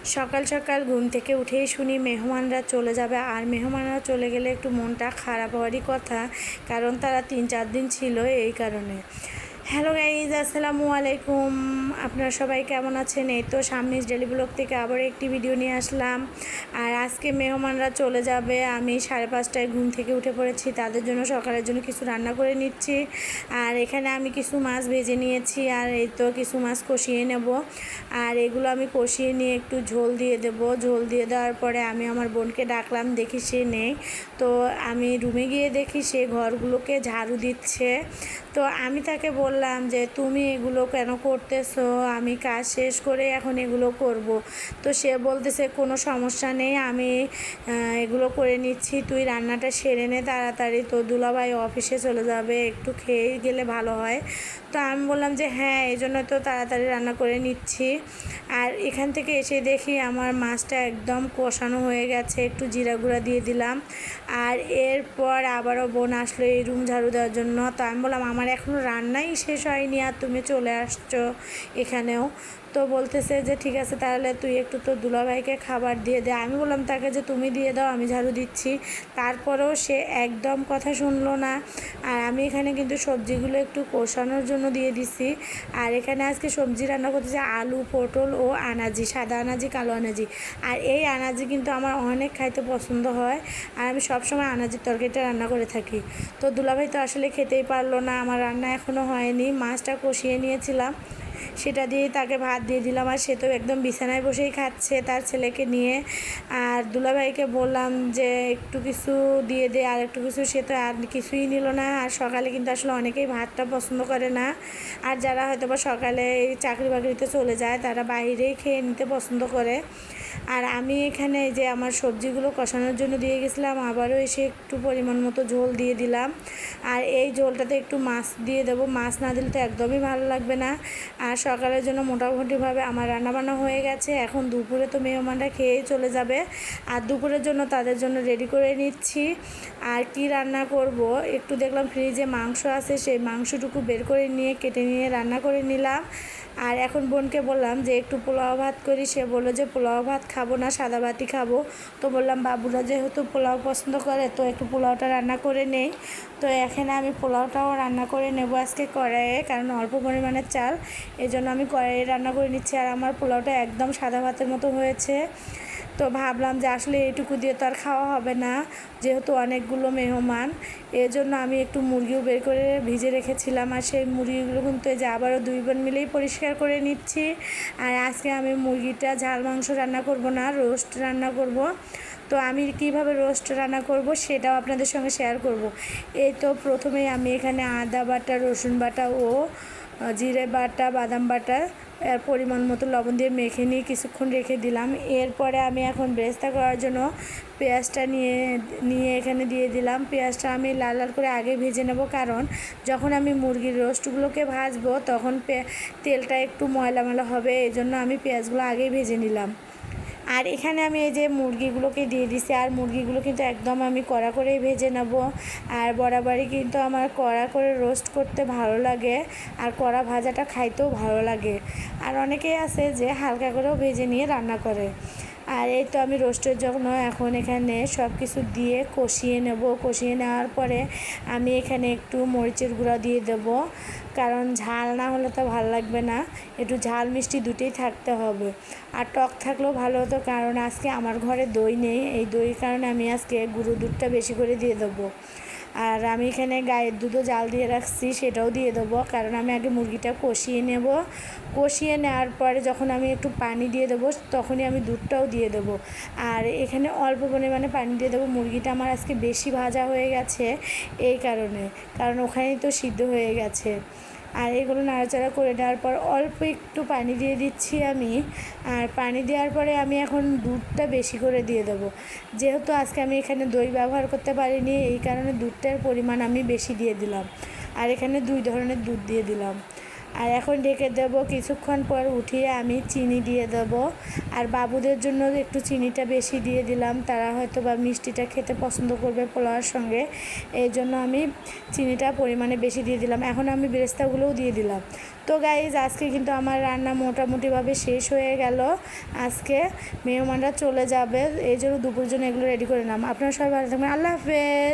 সকাল সকাল ঘুম থেকে উঠেই শুনি মেহমানরা চলে যাবে, আর মেহমানরা চলে গেলে একটু মনটা খারাপ হওয়ারই কথা, কারণ তারা 3-4 দিন ছিল এই কারণে। হ্যালো গাইজ, আসসালামু আলাইকুম। আপনারা সবাই কেমন আছেন? এই তো সামনিজ ডেলি ব্লগ থেকে আবার একটি ভিডিও নিয়ে আসলাম। আর আজকে মেহমানরা চলে যাবে, আমি 5:30টায় ঘুম থেকে উঠে পড়েছি, তাদের জন্য সকালের জন্য কিছু রান্না করে নিচ্ছি। আর এখানে আমি কিছু মাছ ভেজে নিয়েছি, আর এই তো কিছু মাছ কষিয়ে নেব। আর এগুলো আমি কষিয়ে নিয়ে একটু ঝোল দিয়ে দেব। ঝোল দিয়ে দেওয়ার পরে আমি আমার বোনকে ডাকলাম, দেখি সে নেই। তো আমি রুমে গিয়ে দেখি সে ঘরগুলোকে ঝাড়ু দিচ্ছে। তো আমি তাকে বললাম যে তুমি এগুলো কেন করতেছো, আমি কাজ শেষ করে এখন এগুলো করব। তো সে বলতেছে কোনো সমস্যা নেই, আমি এগুলো করে নিচ্ছি, তুই রান্নাটা সেরে নে তাড়াতাড়ি, তো দুলাভাই অফিসে চলে যাবে, একটু খেয়ে গেলে ভালো হয়। তো আমি বললাম যে হ্যাঁ, এই জন্য তো তাড়াতাড়ি রান্না করে নিচ্ছি। আর এখান থেকে এসে দেখি আমার মাছটা একদম কষানো হয়ে গেছে, একটু জিরা গুঁড়া দিয়ে দিলাম। আর এরপর আবারও বোন আসলো এই রুম ঝাড়ু দেওয়ার জন্য। তো আমি বললাম আমার এখনও রান্নাই শেষ হয়নি আর তুমি চলে আসছো এখানেও। তো বলতেছে যে ঠিক আছে, তাহলে তুই একটু তোর দুলাভাইকে খাবার দিয়ে দে। আমি বললাম তাকে যে তুমি দিয়ে দাও, আমি ঝাড়ু দিচ্ছি। তারপরেও সে একদম কথা শুনলো না। আর আমি এখানে কিন্তু সবজিগুলো একটু কষানোর জন্য দিয়ে দিছি। আর এখানে আজকে সবজি রান্না করতেছি আলু, পটল ও আনাজি, সাদা আনাজি, কালো আনাজি। আর এই আনাজি কিন্তু আমার অনেক খাইতে পছন্দ হয়, আর আমি সবসময় আনাজির তরকারিটা রান্না করে থাকি। তো দুলাভাই তো আসলে খেতেই পারলো না, আমার রান্না এখনও হয়নি। মাছটা কষিয়ে নিয়েছিলাম, সেটা দিয়ে তাকে ভাত দিয়ে দিলাম। আর সে তো একদম বিছানায় বসেই খাচ্ছে তার ছেলেকে নিয়ে। আর দুলাভাইকে বললাম যে একটু কিছু দিয়ে দে, আর একটু কিছু, সে তো আর কিছুই নিল না। আর সকালে কিন্তু আসলে অনেকেই ভাতটা পছন্দ করে না, আর যারা হয়তো বা সকালে চাকরি বাকরিতে চলে যায় তারা বাইরেই খেয়ে নিতে পছন্দ করে। আর আমি এখানে যে আমার সবজিগুলো কষানোর জন্য দিয়ে গেছিলাম, আবারও এসে একটু পরিমাণ মতো ঝোল দিয়ে দিলাম। আর এই ঝোলটাতে একটু মাছ দিয়ে দেবো, মাছ না দিলে তো একদমই ভালো লাগবে না। আর সকালের জন্য মোটামুটিভাবে আমার রান্নাবান্না হয়ে গেছে। এখন দুপুরে তো মেহমানরা খেয়েই চলে যাবে, আর দুপুরের জন্য তাদের জন্য রেডি করে নিচ্ছি। আর কি রান্না করব, একটু দেখলাম ফ্রিজে মাংস আছে, সেই মাংসটুকু বের করে নিয়ে কেটে নিয়ে রান্না করে নিলাম। আর এখন বোনকে বললাম যে একটু পোলাও ভাত করি, সে বললো যে পোলাও ভাত খাবো না, সাদা ভাতই খাবো। তো বললাম বাবুরা যেহেতু পোলাও পছন্দ করে, তো একটু পোলাওটা রান্না করে নেই। তো এখানে আমি পোলাওটাও রান্না করে নেব আজকে কড়াইয়ে, কারণ অল্প পরিমাণের চাল, এই জন্য আমি কড়াইয়ে রান্না করে নিচ্ছি। আর আমার পোলাওটা একদম সাদা ভাতের মতো হয়েছে। তো ভাবলাম যে আসলে এইটুকু দিয়ে তো আর খাওয়া হবে না, যেহেতু অনেকগুলো মেহমান, এজন্য আমি একটু মুরগিও বের করে ভিজে রেখেছিলাম। আর সেই মুরগিগুলো কিন্তু এই যে আবারও 2 বোন মিলেই পরিষ্কার করে নিচ্ছি। আর আজকে আমি মুরগিটা ঝাল মাংস রান্না করব না, রোস্ট রান্না করব। তো আমি কিভাবে রোস্ট রান্না করব সেটাও আপনাদের সঙ্গে শেয়ার করব। এই তো প্রথমেই আমি এখানে আদা বাটা, রসুন বাটা ও জিরে বাটা, বাদাম বাটা পরিমাণ মতো লবণ দিয়ে মেখে নিয়ে কিছুক্ষণ রেখে দিলাম। এরপরে আমি এখন বেরেস্তা করার জন্য পেঁয়াজটা নিয়ে এখানে দিয়ে দিলাম। পেঁয়াজটা আমি লাল লাল করে আগে ভেজে নেব, কারণ যখন আমি মুরগির রোস্টগুলোকে ভাজবো তখন তেলটা একটু ময়লা ময়লা হবে, এই জন্য আমি পেঁয়াজগুলো আগেই ভেজে নিলাম। আর এখানে আমি এই যে মুরগিগুলোকে দিয়ে দিছি, আর মুরগিগুলো কিন্তু একদম আমি কড়া করেই ভেজে নেব। আর বরাবরই কিন্তু আমার কড়া করে রোস্ট করতে ভালো লাগে, আর কড়া ভাজাটা খাইতেও ভালো লাগে। আর অনেকেই আছে যে হালকা করেও ভেজে নিয়ে রান্না করে। আর এই তো আমি রোস্টের জন্য এখন এখানে সব কিছু দিয়ে কষিয়ে নেব। কষিয়ে নেওয়ার পরে আমি এখানে একটু মরিচের গুঁড়া দিয়ে দেব, কারণ ঝাল না হলে তো ভালো লাগবে না, একটু ঝাল মিষ্টি দুটোই থাকতে হবে। আর টক থাকলেও ভালো হতো, কারণ আজকে আমার ঘরে দই নেই, এই দইয়ের কারণে আমি আজকে গুঁড়ো দুধটা বেশি করে দিয়ে দেবো। আর আমি এখানে গায়ের দুধও জাল দিয়ে রাখছি, সেটাও দিয়ে দেবো, কারণ আমি আগে মুরগিটা কষিয়ে নেব। কষিয়ে নেওয়ার পরে যখন আমি একটু পানি দিয়ে দেবো, তখনই আমি দুধটাও দিয়ে দেবো। আর এখানে অল্প পরিমাণে পানি দিয়ে দেবো, মুরগিটা আমার আজকে বেশি ভাজা হয়ে গেছে এই কারণে, কারণ ওখানেই তো সিদ্ধ হয়ে গেছে। আর এগুলো নাড়াচাড়া করে নেওয়ার পর অল্প একটু পানি দিয়ে দিচ্ছি আমি। আর পানি দেওয়ার পরে আমি এখন দুধটা বেশি করে দিয়ে দেবো, যেহেতু আজকে আমি এখানে দই ব্যবহার করতে পারিনি, এই কারণে দুধটার পরিমাণ আমি বেশি দিয়ে দিলাম। আর এখানে 2 ধরনের দুধ দিয়ে দিলাম। আর এখন ঢেকে দেবো, কিছুক্ষণ পর উঠিয়ে আমি চিনি দিয়ে দেবো। আর বাবুদের জন্য একটু চিনিটা বেশি দিয়ে দিলাম, তারা হয়তো বা মিষ্টিটা খেতে পছন্দ করবে পোলাওয়ার সঙ্গে, এই জন্য আমি চিনিটা পরিমাণে বেশি দিয়ে দিলাম। এখন আমি বেরেস্তাগুলোও দিয়ে দিলাম। তো গাইজ আজকে কিন্তু আমার রান্না মোটামুটিভাবে শেষ হয়ে গেল। আজকে মেহমানরা চলে যাবে, এই জন্য দুপুরের জন্য এগুলো রেডি করে নিলাম। আপনারা সবাই ভালো থাকবেন, আল্লাহ হাফেজ।